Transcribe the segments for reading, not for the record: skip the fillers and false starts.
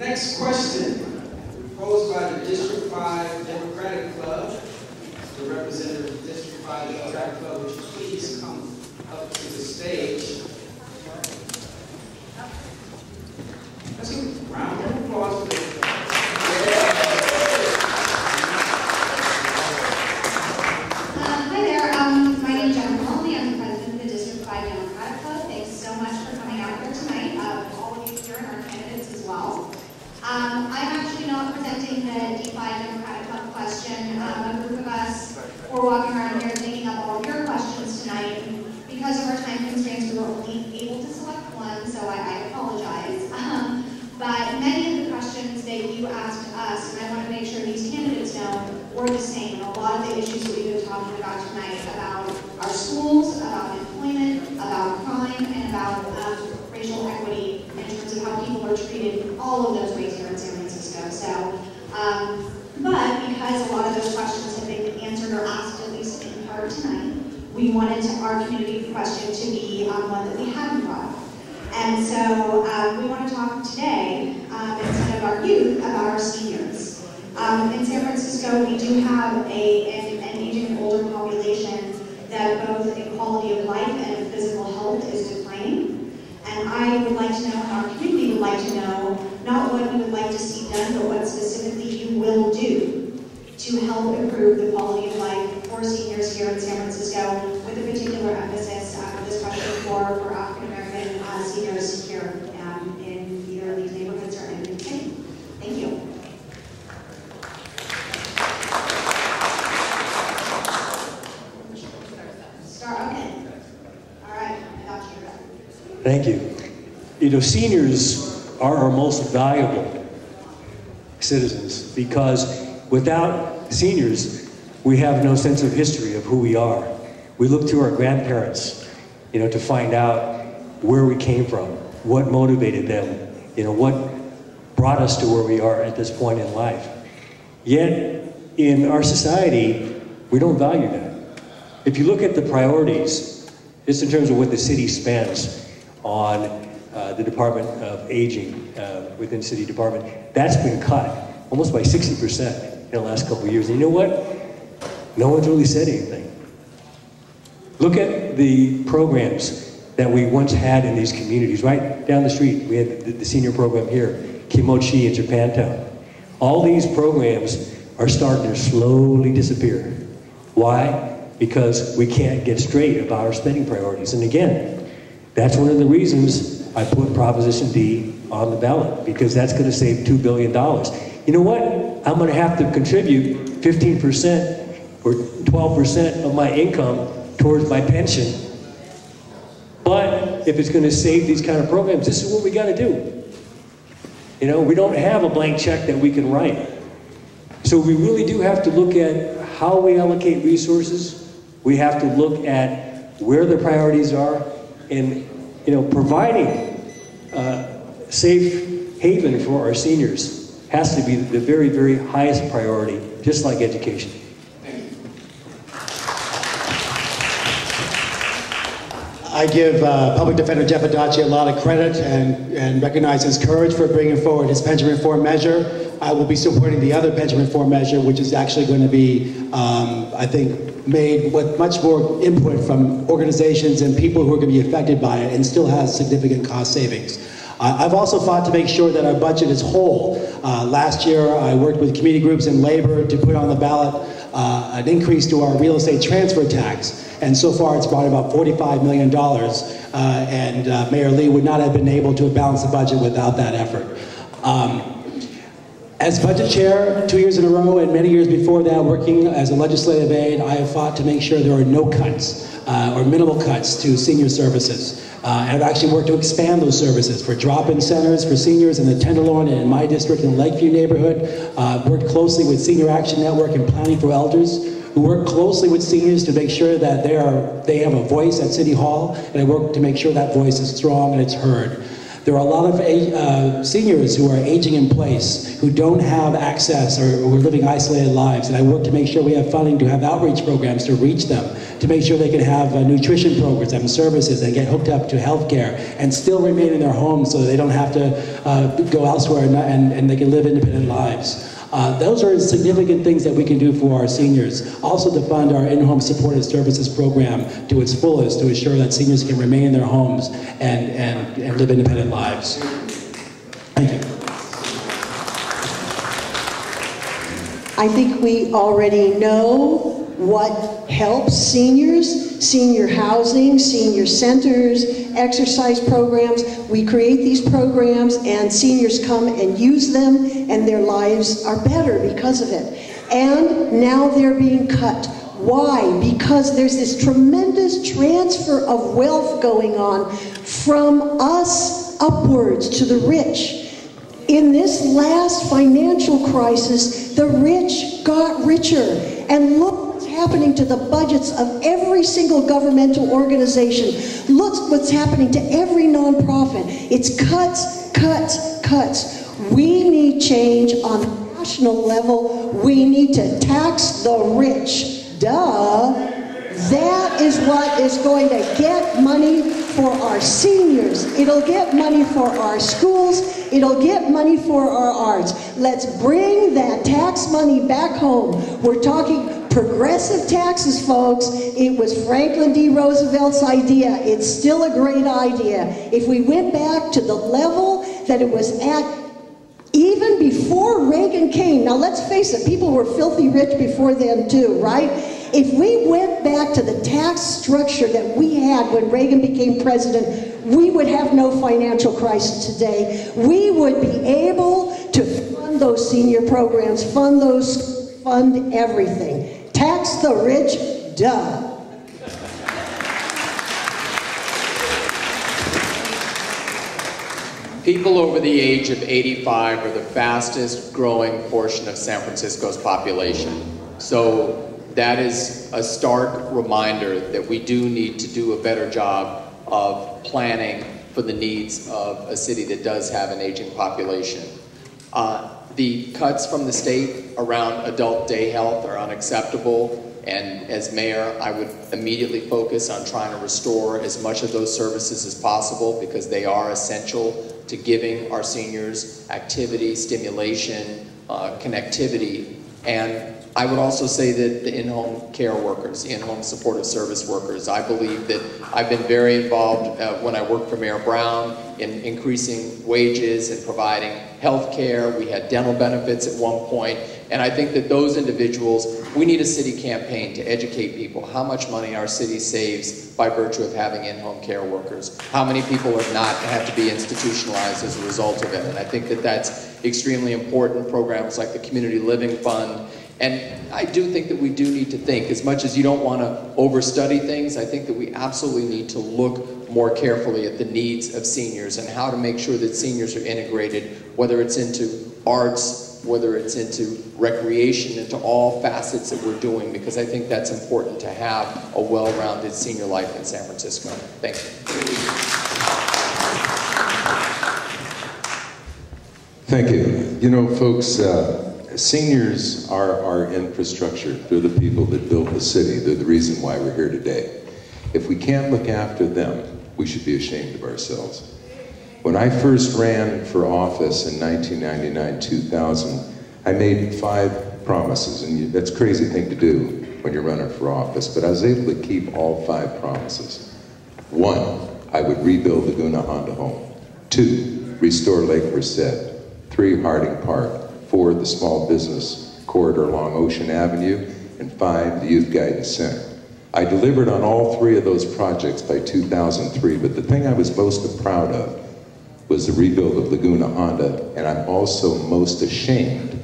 Next question, posed by the District 5 Democratic Club. The representative of the District 5 Democratic Club, would you please come up to the stage? Let's give a round of applause for this. Hi there, my name is Jennifer Molly. I'm the president of the District 5 Democratic Club. Thanks so much for coming out here tonight, all of you here and our candidates as well. I'm actually not presenting the D5 Democratic Club question. A group of us were walking around here thinking up all of your questions tonight. Because of our time constraints, we were only able to select one, so I apologize. But many of the questions that you asked us, and I want to make sure these candidates know, were the same. A lot of the issues that we've been talking about tonight, about our schools, about employment, about crime, and about racial equity in terms of how people are treated, all of those ways here in San Francisco. So, but because a lot of those questions have been answered or asked, at least in part tonight, we wanted our community question to be one that we hadn't brought up. And so we want to talk today, instead of our youth, about our seniors. In San Francisco, we do have an aging and older population that both in quality of life and in physical health is declining. And I would like to know, and our community would like to know, not what you would like to see done, but what specifically you will do to help improve the quality of life for seniors here in San Francisco, with a particular emphasis of this question for African-American seniors here in either of these neighborhoods or in the city. Thank you. Okay. All right, I got you. Thank you. You know, seniors are our most valuable citizens because without seniors, we have no sense of history of who we are. We look to our grandparents, you know, to find out where we came from, what motivated them, you know, what brought us to where we are at this point in life. Yet, in our society, we don't value that. If you look at the priorities, just in terms of what the city spends on the Department of Aging within City Department, that's been cut almost by 60% in the last couple of years. And you know what? No one's really said anything. Look at the programs that we once had in these communities. Right down the street, we had the senior program here, Kimochi in Japantown. All these programs are starting to slowly disappear. Why? Because we can't get straight about our spending priorities. And again, that's one of the reasons I put Proposition D on the ballot, because that's going to save $2 billion. You know what? I'm going to have to contribute 15% or 12% of my income towards my pension. But if it's going to save these kind of programs, this is what we got to do. You know, we don't have a blank check that we can write. So we really do have to look at how we allocate resources. We have to look at where the priorities are, and, you know, providing safe haven for our seniors has to be the very, very highest priority, just like education. I give Public Defender Jeff Adachi a lot of credit and recognize his courage for bringing forward his pension reform measure. I will be supporting the other pension reform measure, which is actually going to be, I think, made with much more input from organizations and people who are going to be affected by it, and still has significant cost savings. I've also fought to make sure that our budget is whole. Last year, I worked with community groups and labor to put on the ballot an increase to our real estate transfer tax. And so far, it's brought about $45 million. And Mayor Lee would not have been able to balance the budget without that effort. As budget chair, 2 years in a row, and many years before that, working as a legislative aide, I have fought to make sure there are no cuts or minimal cuts to senior services. And I've actually worked to expand those services for drop-in centers for seniors in the Tenderloin and in my district in the Lakeview neighborhood. Worked closely with Senior Action Network and Planning for Elders, who work closely with seniors to make sure that they have a voice at City Hall, and I work to make sure that voice is strong and it's heard. There are a lot of seniors who are aging in place, who don't have access or who are living isolated lives, and I work to make sure we have funding to have outreach programs to reach them, to make sure they can have nutrition programs and services and get hooked up to healthcare and still remain in their homes so that they don't have to go elsewhere and they can live independent lives. Those are significant things that we can do for our seniors. Also to fund our in-home supportive services program to its fullest to ensure that seniors can remain in their homes and live independent lives. Thank you. I think we already know what helps seniors: senior housing, senior centers, exercise programs. We create these programs and seniors come and use them and their lives are better because of it. And now they're being cut. Why? Because there's this tremendous transfer of wealth going on from us upwards to the rich. In this last financial crisis, the rich got richer. And look happening to the budgets of every single governmental organization. Look what's happening to every nonprofit. It's cuts, cuts, cuts. We need change on the national level. We need to tax the rich. Duh. That is what is going to get money for our seniors. It'll get money for our schools. It'll get money for our arts. Let's bring that tax money back home. We're talking progressive taxes, folks. It was Franklin D. Roosevelt's idea. It's still a great idea. If we went back to the level that it was at even before Reagan came, now let's face it, people were filthy rich before then too, right? If we went back to the tax structure that we had when Reagan became president, we would have no financial crisis today. We would be able to fund those senior programs, fund everything. Tax the rich, duh. People over the age of 85 are the fastest growing portion of San Francisco's population. So that is a stark reminder that we do need to do a better job of planning for the needs of a city that does have an aging population. The cuts from the state around adult day health are unacceptable, and as mayor, I would immediately focus on trying to restore as much of those services as possible because they are essential to giving our seniors activity, stimulation, connectivity. And I would also say that the in-home care workers, the in-home supportive service workers, I believe that I've been very involved when I worked for Mayor Brown in increasing wages and providing health care. We had dental benefits at one point. And I think that those individuals, we need a city campaign to educate people how much money our city saves by virtue of having in-home care workers. How many people are not have to be institutionalized as a result of it. And I think that that's extremely important. Programs like the Community Living Fund. And I do think that we do need to think, as much as you don't want to overstudy things, I think that we absolutely need to look more carefully at the needs of seniors and how to make sure that seniors are integrated, whether it's into arts, whether it's into recreation, into all facets that we're doing, because I think that's important to have a well-rounded senior life in San Francisco. Thank you. Thank you. You know, folks, seniors are our infrastructure. They're the people that built the city. They're the reason why we're here today. If we can't look after them, we should be ashamed of ourselves. When I first ran for office in 1999-2000, I made 5 promises, and that's a crazy thing to do when you're running for office, but I was able to keep all 5 promises. 1, I would rebuild Laguna Honda Home. 2, restore Lake Merced. 3, Harding Park. 4, the small business corridor along Ocean Avenue. And 5, the Youth Guidance Center. I delivered on all 3 of those projects by 2003, but the thing I was most proud of was the rebuild of Laguna Honda, and I'm also most ashamed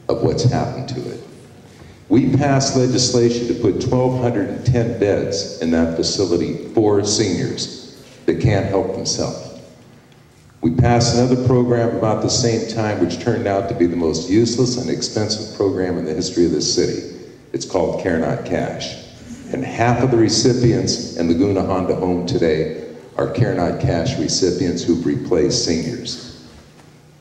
of what's happened to it. We passed legislation to put 1,210 beds in that facility for seniors that can't help themselves. We passed another program about the same time, which turned out to be the most useless and expensive program in the history of this city. It's called Care Not Cash. And half of the recipients in Laguna Honda Home today are Care Not Cash recipients who've replaced seniors.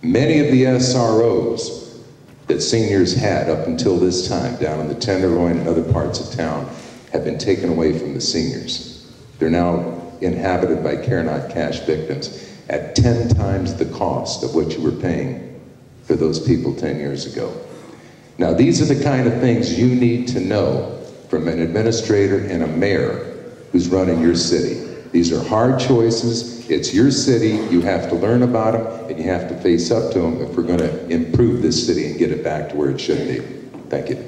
Many of the SROs that seniors had up until this time down in the Tenderloin and other parts of town have been taken away from the seniors. They're now inhabited by Care Not Cash victims at 10 times the cost of what you were paying for those people 10 years ago. Now, these are the kind of things you need to know from an administrator and a mayor who's running your city. These are hard choices. It's your city. You have to learn about them, and you have to face up to them if we're going to improve this city and get it back to where it should be. Thank you.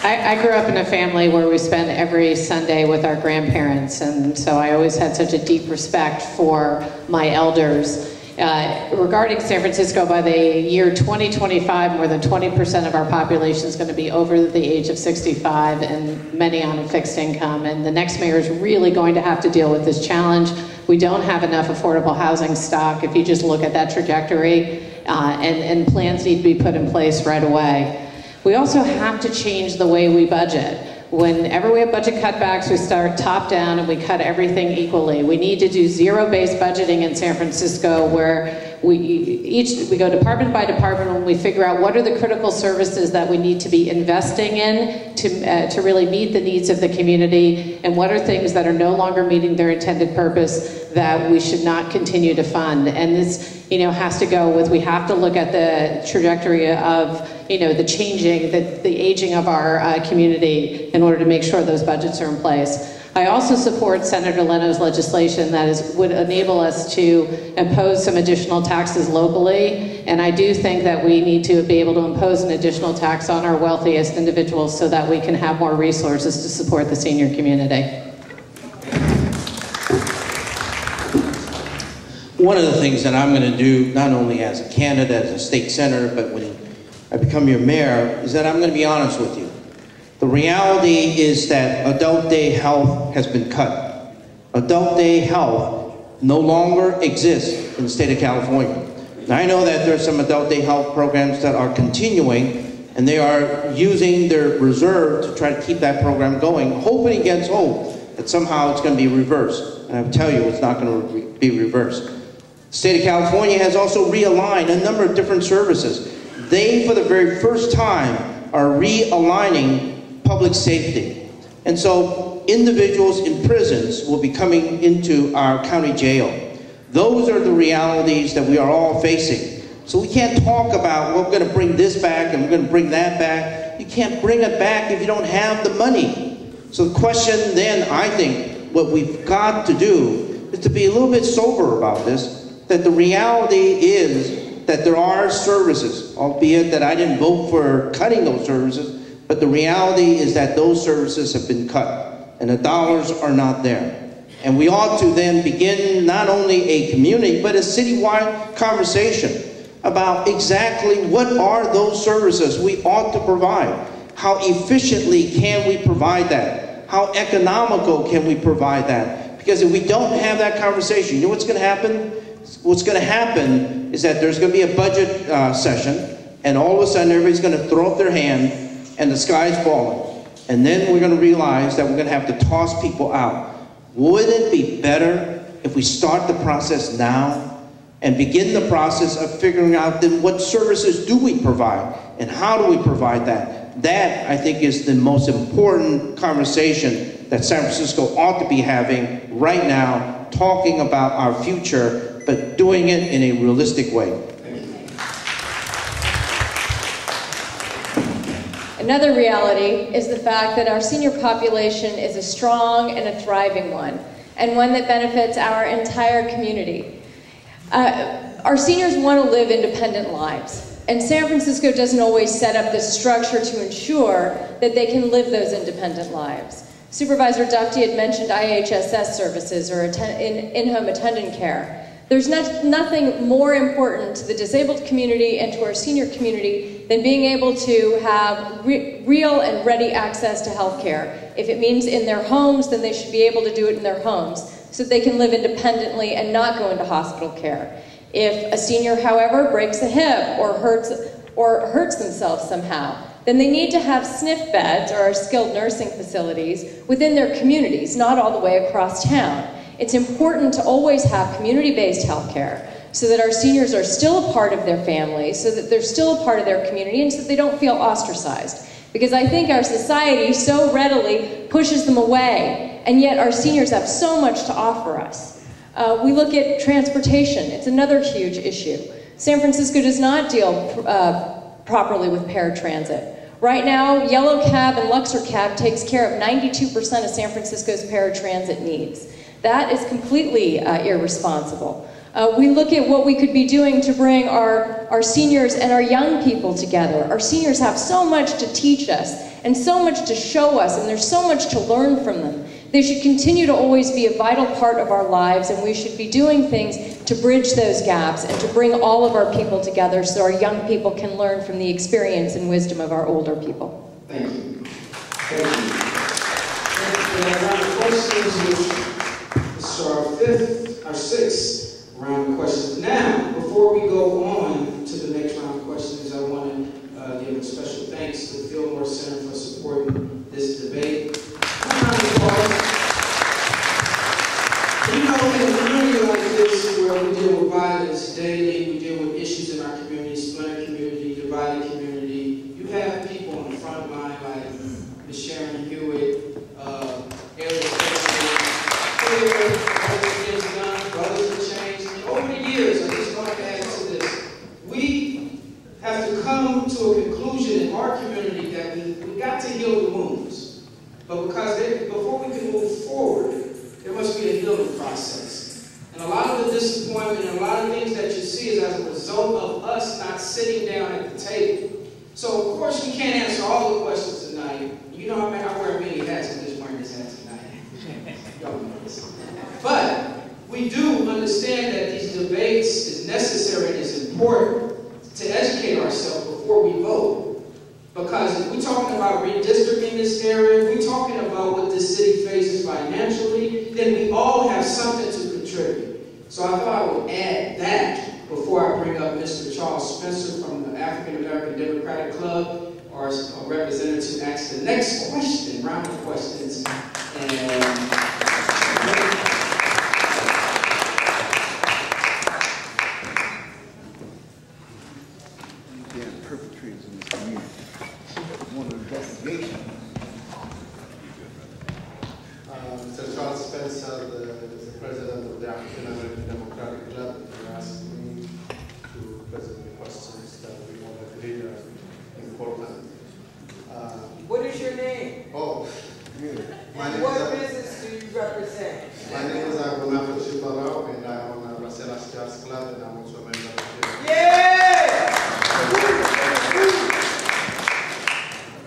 I grew up in a family where we spent every Sunday with our grandparents, and so I always had such a deep respect for my elders. Regarding San Francisco, by the year 2025, more than 20% of our population is going to be over the age of 65, and many on a fixed income. And the next mayor is really going to have to deal with this challenge. We don't have enough affordable housing stock if you just look at that trajectory, and plans need to be put in place right away. We also have to change the way we budget. Whenever we have budget cutbacks, we start top down and we cut everything equally. We need to do zero-based budgeting in San Francisco, where we go department by department and we figure out what are the critical services that we need to be investing in to really meet the needs of the community, and what are things that are no longer meeting their intended purpose that we should not continue to fund. And this, has to go with, we have to look at the trajectory of, the changing, the aging of our community in order to make sure those budgets are in place. I also support Senator Leno's legislation that would enable us to impose some additional taxes locally, and I do think that we need to be able to impose an additional tax on our wealthiest individuals so that we can have more resources to support the senior community. One of the things that I'm going to do, not only as a candidate, as a state senator, but when I become your mayor, is that I'm going to be honest with you. The reality is that adult day health has been cut. Adult day health no longer exists in the state of California. Now, I know that there's some adult day health programs that are continuing, and they are using their reserve to try to keep that program going, hoping against hope that somehow it's going to be reversed. And I tell you, it's not going to be reversed. The state of California has also realigned a number of different services. They, for the very first time, are realigning public safety. And so individuals in prisons will be coming into our county jail. Those are the realities that we are all facing. So we can't talk about, well, we're going to bring this back and we're going to bring that back. You can't bring it back if you don't have the money. So the question then, I think, what we've got to do is to be a little bit sober about this, that the reality is that there are services, albeit that I didn't vote for cutting those services, but the reality is that those services have been cut and the dollars are not there. And we ought to then begin not only a community, but a citywide conversation about exactly what are those services we ought to provide. How efficiently can we provide that? How economical can we provide that? Because if we don't have that conversation, you know what's going to happen? What's going to happen is that there's going to be a budget session, and all of a sudden everybody's going to throw up their hand and the sky's falling. And then we're going to realize that we're going to have to toss people out. Wouldn't it be better if we start the process now and begin the process of figuring out then what services do we provide and how do we provide that? That, I think, is the most important conversation that San Francisco ought to be having right now, talking about our future, but doing it in a realistic way. Another reality is the fact that our senior population is a strong and a thriving one, and one that benefits our entire community. Our seniors want to live independent lives, and San Francisco doesn't always set up the structure to ensure that they can live those independent lives. Supervisor Dufty had mentioned IHSS services or in-home attendant care. There's nothing more important to the disabled community and to our senior community than being able to have real and ready access to health care. If it means in their homes, then they should be able to do it in their homes so that they can live independently and not go into hospital care. If a senior, however, breaks a hip or hurts themselves somehow, then they need to have SNF beds, or skilled nursing facilities, within their communities, not all the way across town. It's important to always have community-based health care so that our seniors are still a part of their families, so that they're still a part of their community, and so that they don't feel ostracized. Because I think our society so readily pushes them away, and yet our seniors have so much to offer us. We look at transportation. It's another huge issue. San Francisco does not deal properly with paratransit. Right now, Yellow Cab and Luxor Cab takes care of 92% of San Francisco's paratransit needs. That is completely irresponsible. We look at what we could be doing to bring our seniors and our young people together. Our seniors have so much to teach us and so much to show us, and there's so much to learn from them. They should continue to always be a vital part of our lives, and we should be doing things to bridge those gaps and to bring all of our people together so our young people can learn from the experience and wisdom of our older people. Thank you. Thank you. And round of questions, this is our sixth round of questions. Now, before we go on to the next round of questions, I want to give a special thanks to the Fillmore Center for supporting this debate. You know, in a community like this, where we deal with violence daily, we deal with issues in our community, splinter community, divided community, you have people on the front line like Ms. Sharon Hewitt, Eric Brothers of Change. Over the years, I just want to add to this, we have to come to a conclusion in our community that we got to heal the wounds. But before we can move forward, there must be a healing process. And a lot of the disappointment and a lot of things that you see is as a result of us not sitting down at the table. So, of course, we can't answer all the questions tonight. You know, I wear many hats. I'm just wearing this hat tonight. Y'all know this. But we do understand that these debates is necessary and is important to educate ourselves before we vote. Because if we're talking about redistricting this area, if we're talking about what this city faces financially, then we all have something to contribute. So I thought I would add that before I bring up Mr. Charles Spencer from the African American Democratic Club, our representative to ask the next question, round of questions. Mr. Charles Spencer, the president of the African American Democratic Club, asked me to present the questions that we want to read are important. What is your name? Oh, and what business do you represent? My name is Agunato Chibarao, and I own a Raselas Jazz Club, and I'm also a member of the... Yeah!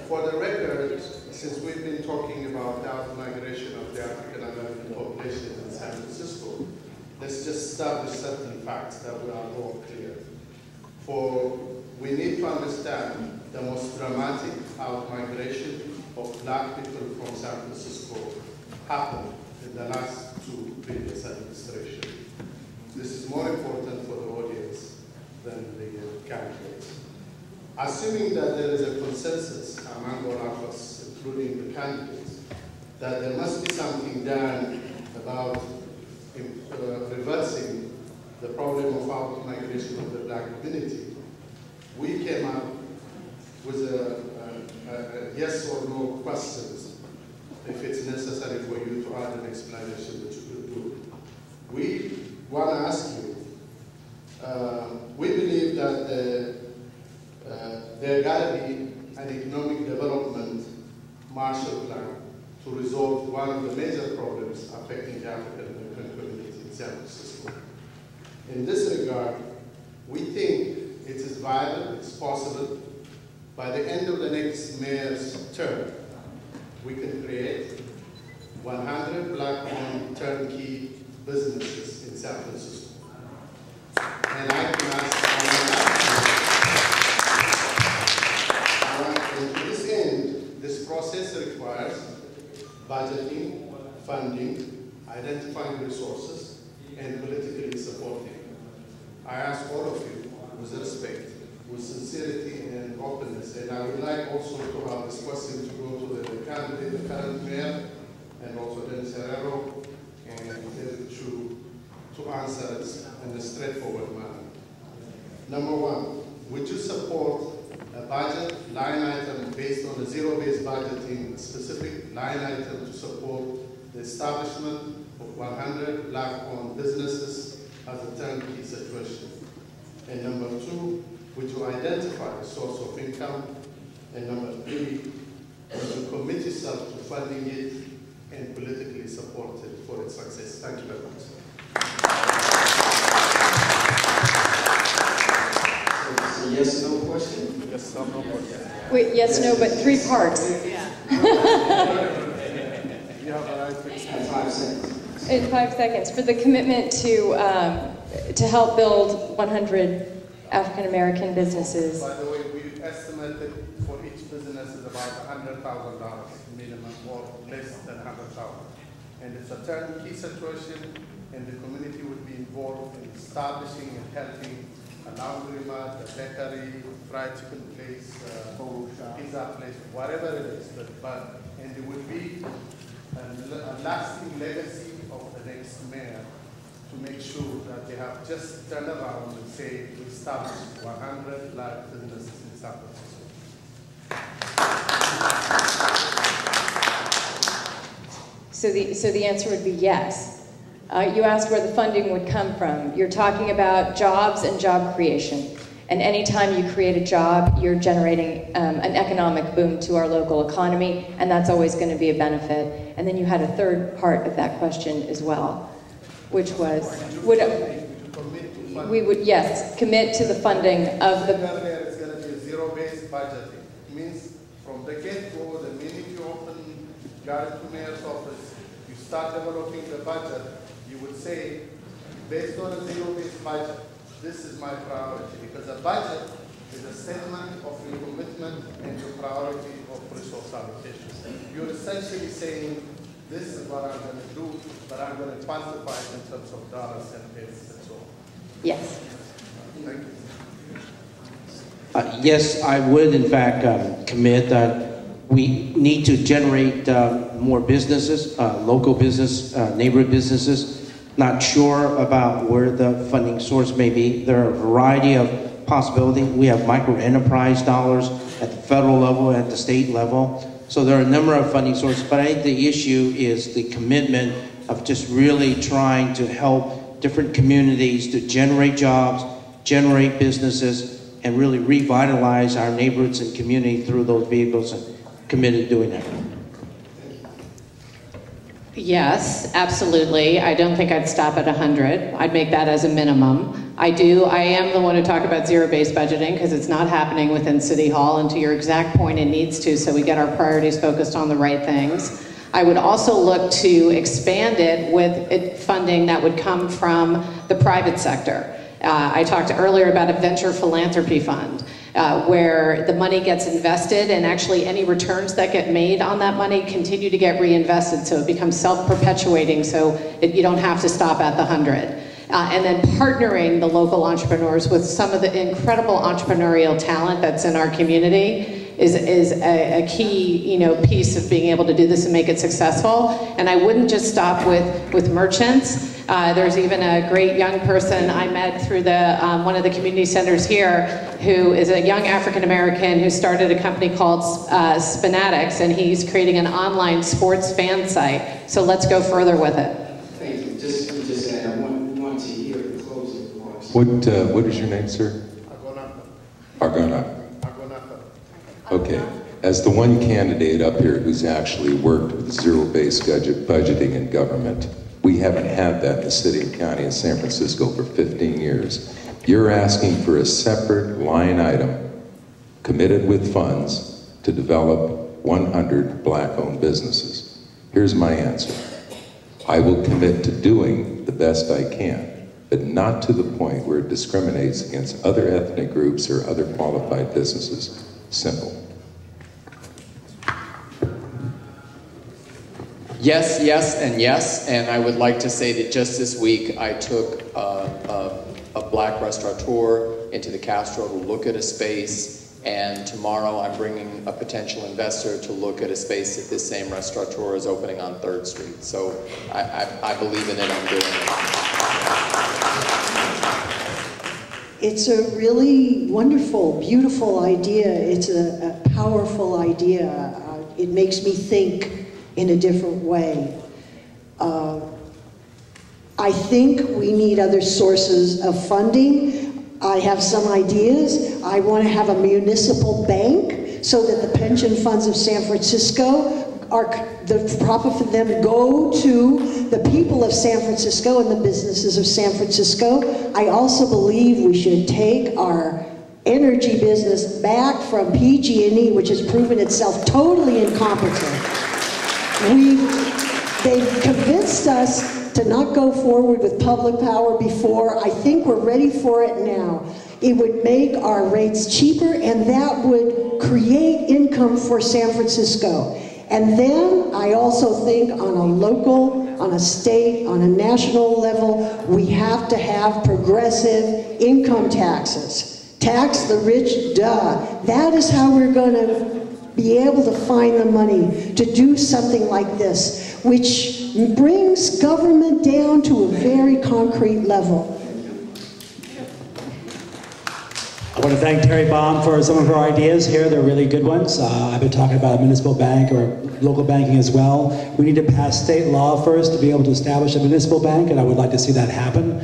For the record, since we've been talking about the out-migration of the African American population in San Francisco, let's just establish certain facts that we are all clear. For we need to understand the most dramatic out-migration of black people from San Francisco happened in the last two previous administrations. This is more important for the audience than the candidates. Assuming that there is a consensus among all of us, including the candidates, that there must be something done about reversing the problem of out-migration of the black community, we came up with a yes or no questions, if it's necessary for you to add an explanation that you could do. We want to ask you, we believe that there got to be an economic development Marshall Plan to resolve one of the major problems affecting the African American community in San Francisco. In this regard, we think it is viable, it's possible, by the end of the next mayor's term, we can create 100 black-owned turnkey businesses in San Francisco. And I can ask, and to this end, this process requires budgeting, funding, identifying resources, and politically supporting. I ask all of you, with respect, with sincerity and openness, and I would like also to have this question to go to the candidate, the current mayor, and also Dennis Herrero, and to answer it in a straightforward manner. Number one, would you support a budget line item based on a zero-based budgeting, specific line item to support the establishment of 100 Black-owned businesses as a turnkey situation? And number two, would you identify a source of income? And number three, would you commit yourself to funding it and politically support it for its success? Thank you very much. So yes, no question? Yes, no question. Wait, yes, no, but 3 parts. You have a right to explain. 5 seconds. In 5 seconds, for the commitment to help build 100 African American businesses. By the way, we estimated for each business is about $100,000 minimum, or less than $100,000. And it's a turnkey situation, and the community would be involved in establishing and helping a laundromat, a bakery, fried chicken place, pizza place, whatever it is. And it would be a lasting legacy of the next mayor to make sure that they have just turned around and say we established 100 Black businesses in San Francisco. So the answer would be yes. You asked where the funding would come from. You're talking about jobs and job creation. And anytime you create a job, you're generating an economic boom to our local economy, and that's always going to be a benefit. And then you had a third part of that question as well, which was, we would, yes, commit to the funding of the... It's going to be a zero-based budgeting. It means from the get-go, the minute you open Garrett Mayor's office, you start developing the budget, you would say, based on a zero-based budget, this is my priority, because a budget is a statement of your commitment and your priority of resource allocation. You're essentially saying, this is what I'm going to do, but I'm going to quantify it in terms of dollars and pence and so on. Yes. Thank you. Yes, I would in fact commit that we need to generate more businesses, local business, neighborhood businesses. Not sure about where the funding source may be. There are a variety of possibilities. We have micro-enterprise dollars at the federal level, at the state level. So there are a number of funding sources, but I think the issue is the commitment of just really trying to help different communities to generate jobs, generate businesses, and really revitalize our neighborhoods and community through those vehicles, and committed to doing that. Yes, absolutely. I don't think I'd stop at 100. I'd make that as a minimum. I am the one to talk about zero-based budgeting because it's not happening within City Hall, and to your exact point, it needs to, so we get our priorities focused on the right things. I would also look to expand it with funding that would come from the private sector. I talked earlier about a venture philanthropy fund. Where the money gets invested and actually any returns that get made on that money continue to get reinvested, so it becomes self-perpetuating, so you don't have to stop at the 100. And then partnering the local entrepreneurs with some of the incredible entrepreneurial talent that's in our community is a key piece of being able to do this and make it successful. And I wouldn't just stop with merchants. There's even a great young person I met through one of the community centers here who is a young African American who started a company called Spinatics, and he's creating an online sports fan site. So let's go further with it. Thank you. Just I want to hear the closing remarks. What is your name, sir? Argonauta. Okay. As the one candidate up here who's actually worked with zero-based budgeting in government, we haven't had that in the city and county of San Francisco for 15 years. You're asking for a separate line item committed with funds to develop 100 Black-owned businesses. Here's my answer. I will commit to doing the best I can, but not to the point where it discriminates against other ethnic groups or other qualified businesses. Simple. Yes, yes, and yes. And I would like to say that just this week I took a Black restaurateur into the Castro to look at a space, And tomorrow I'm bringing a potential investor to look at a space that this same restaurateur is opening on 3rd Street. So I believe in it, I'm doing it. It's a really wonderful, beautiful idea. It's a powerful idea. It makes me think in a different way. I think we need other sources of funding. I have some ideas. I want to have a municipal bank so that the pension funds of San Francisco the profit for them go to the people of San Francisco and the businesses of San Francisco. I also believe we should take our energy business back from PG&E, which has proven itself totally incompetent. They've convinced us to not go forward with public power before. I think we're ready for it now. It would make our rates cheaper, and that would create income for San Francisco. And then I also think on a local, on a state, on a national level, we have to have progressive income taxes. Tax the rich, duh. That is how we're going to be able to find the money to do something like this, which brings government down to a very concrete level. I want to thank Terry Baum for some of her ideas here. They're really good ones. I've been talking about a municipal bank or local banking as well. We need to pass state law first to be able to establish a municipal bank, and I would like to see that happen.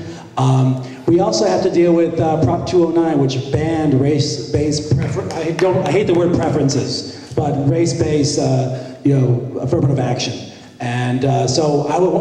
We also have to deal with Prop 209, which banned race-based I hate the word preferences, but race-based, affirmative action. And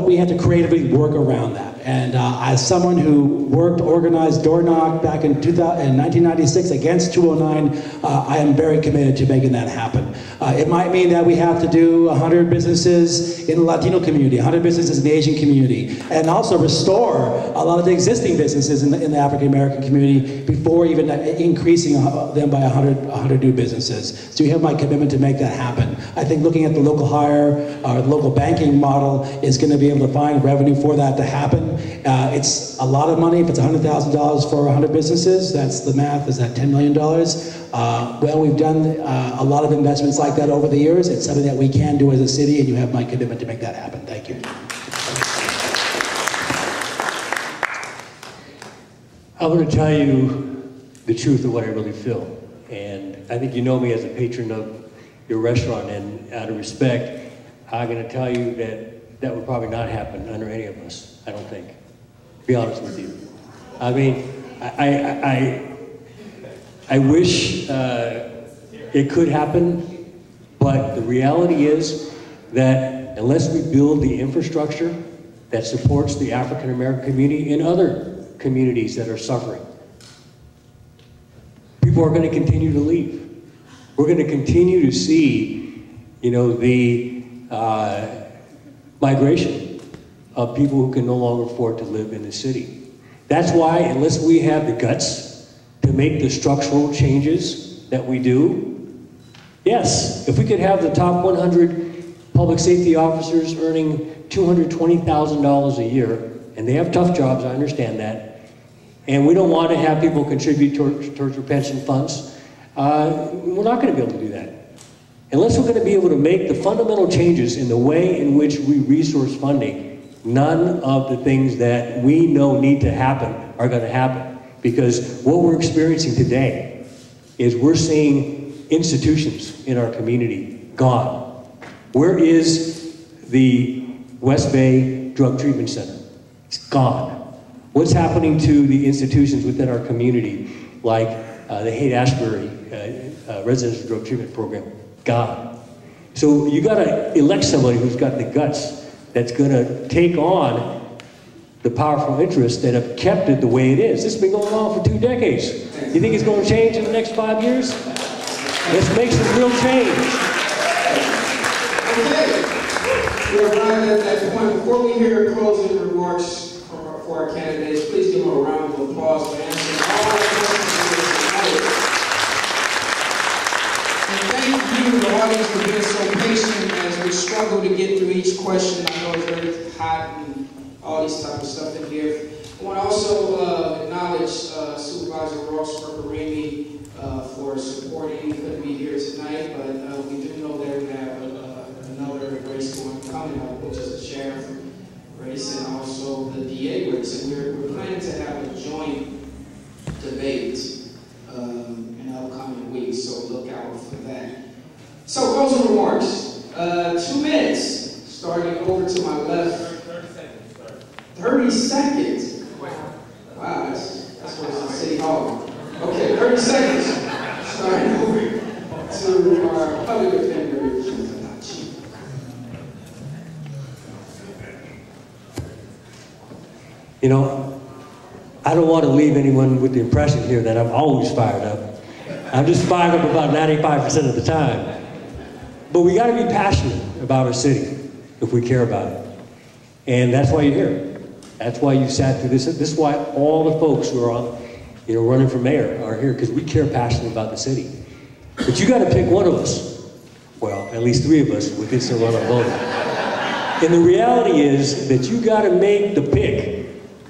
we have to creatively work around that. And as someone who organized door knock back in 1996 against 209, I am very committed to making that happen. It might mean that we have to do 100 businesses in the Latino community, 100 businesses in the Asian community, and also restore a lot of the existing businesses in the African American community before even increasing them by 100 new businesses. So you have my commitment to make that happen. I think looking at the local hire, or the local banking model is going to be able to find revenue for that to happen. It's a lot of money. If it's $100,000 for 100 businesses, that's the math. Is that $10 million? Well, we've done a lot of investments like that over the years. It's something that we can do as a city, and you have my commitment to make that happen. Thank you. I'm going to tell you the truth of what I really feel. And I think you know me as a patron of your restaurant, and out of respect, I'm going to tell you that that would probably not happen under any of us, I don't think, to be honest with you. I mean, I wish it could happen, but the reality is that unless we build the infrastructure that supports the African American community and other communities that are suffering, people are going to continue to leave. We're going to continue to see, the migration of people who can no longer afford to live in the city. That's why, unless we have the guts to make the structural changes that we do, yes, if we could have the top 100 public safety officers earning $220,000 a year, and they have tough jobs, I understand that, and we don't want to have people contribute towards your pension funds, we're not going to be able to do that. Unless we're going to be able to make the fundamental changes in the way in which we resource funding, none of the things that we know need to happen are going to happen. Because what we're experiencing today is we're seeing institutions in our community gone. Where is the West Bay Drug Treatment Center? It's gone. What's happening to the institutions within our community, like the Haight-Ashbury Residential Drug Treatment Program? Gone. So you got to elect somebody who's got the guts, that's going to take on the powerful interests that have kept it the way it is. This has been going on for 2 decades. You think it's going to change in the next 5 years? Let's make some real change. Okay. We're right at that point. Before we hear closing remarks for our candidates, please give them a round of applause for answering all the questions. And thank you, the audience, for being so patient as we struggle to get through each question. I know it's very hot and all this type of stuff in here. I want to also acknowledge Supervisor Ross Fercarimi for supporting. You couldn't be here tonight, but we do know that we have another race coming up, which is the sheriff race and also the DA race. And we're planning to have a joint debate in upcoming weeks, so look out for that. So closing remarks. 2 minutes. Starting over to my left. 30 seconds. Wow, that's what's in City Hall. Okay, 30 seconds. Starting over to our public defender. You know, I don't want to leave anyone with the impression here that I'm always fired up. I'm just fired up about 95% of the time. But we got to be passionate about our city if we care about it. And that's why you're here. That's why you sat through this. This is why all the folks who are on, running for mayor are here, because we care passionately about the city. But you got to pick one of us. Well, at least 3 of us we can still run on voting. And the reality is that you got to make the pick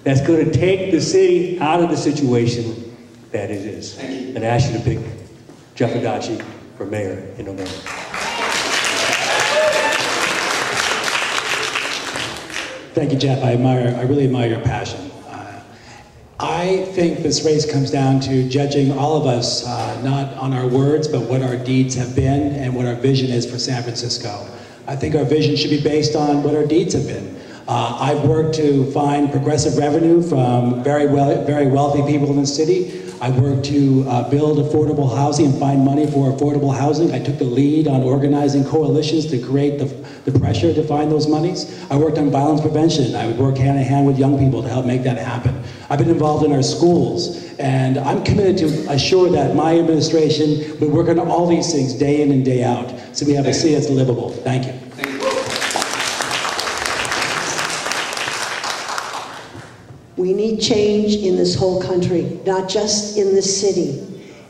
that's going to take the city out of the situation that it is. And I ask you to pick Jeff Adachi for mayor in November. Thank you, Jeff. I really admire your passion. I think this race comes down to judging all of us, not on our words, but what our deeds have been and what our vision is for San Francisco. I think our vision should be based on what our deeds have been. I've worked to find progressive revenue from very wealthy people in the city. I worked to build affordable housing and find money for affordable housing. I took the lead on organizing coalitions to create the pressure to find those monies. I worked on violence prevention. I would work hand in hand with young people to help make that happen. I've been involved in our schools, and I'm committed to assure that my administration would work on all these things day in and day out, so we have a city that's livable. Thank you. We need change in this whole country, not just in this city.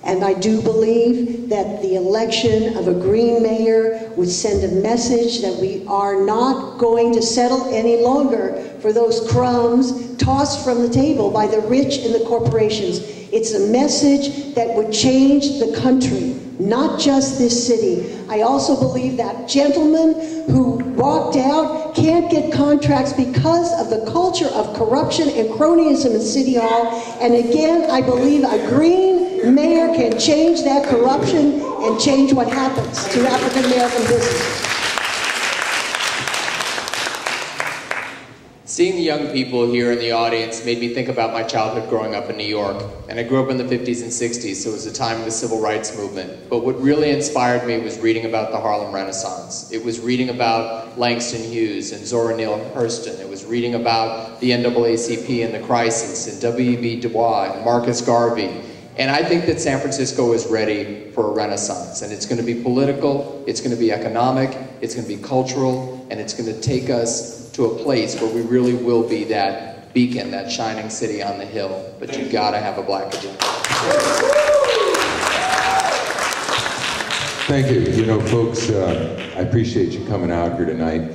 And I do believe that the election of a green mayor would send a message that we are not going to settle any longer for those crumbs tossed from the table by the rich and the corporations. It's a message that would change the country, not just this city. I also believe that gentleman who walked out can't get contracts because of the culture of corruption and cronyism in City Hall. And again, I believe a green mayor can change that corruption and change what happens to African American businesses. Seeing the young people here in the audience made me think about my childhood growing up in New York. And I grew up in the 50s and 60s, so it was a time of the civil rights movement. But what really inspired me was reading about the Harlem Renaissance. It was reading about Langston Hughes and Zora Neale Hurston. It was reading about the NAACP and the crisis, and W.E.B. Du Bois and Marcus Garvey. And I think that San Francisco is ready for a renaissance. And it's going to be political, it's going to be economic, it's going to be cultural, and it's going to take us to a place where we really will be that beacon, that shining city on the hill. But you gotta have a black agenda. Thank you. You know, folks, I appreciate you coming out here tonight.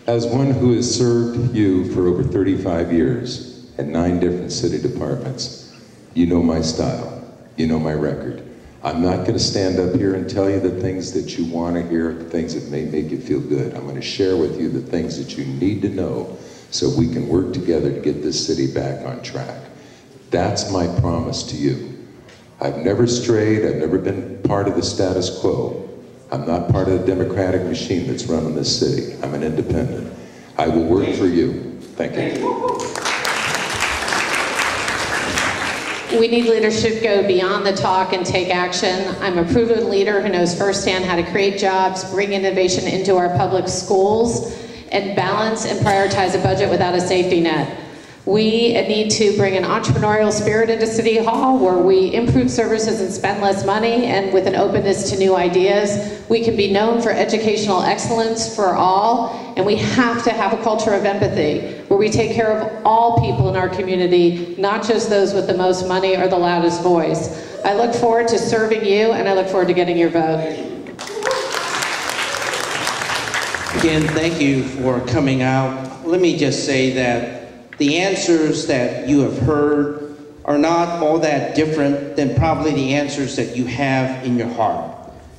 As one who has served you for over 35 years at 9 different city departments, you know my style, you know my record. I'm not going to stand up here and tell you the things that you want to hear, the things that may make you feel good. I'm going to share with you the things that you need to know so we can work together to get this city back on track. That's my promise to you. I've never strayed. I've never been part of the status quo. I'm not part of the democratic machine that's running this city. I'm an independent. I will work for you. Thank you. We need leadership to go beyond the talk and take action. I'm a proven leader who knows firsthand how to create jobs, bring innovation into our public schools, and balance and prioritize a budget without a safety net. We need to bring an entrepreneurial spirit into City Hall where we improve services and spend less money, and with an openness to new ideas. We can be known for educational excellence for all, and we have to have a culture of empathy where we take care of all people in our community, not just those with the most money or the loudest voice. I look forward to serving you, and I look forward to getting your vote. Again, thank you for coming out. Let me just say that the answers that you have heard are not all that different than probably the answers that you have in your heart.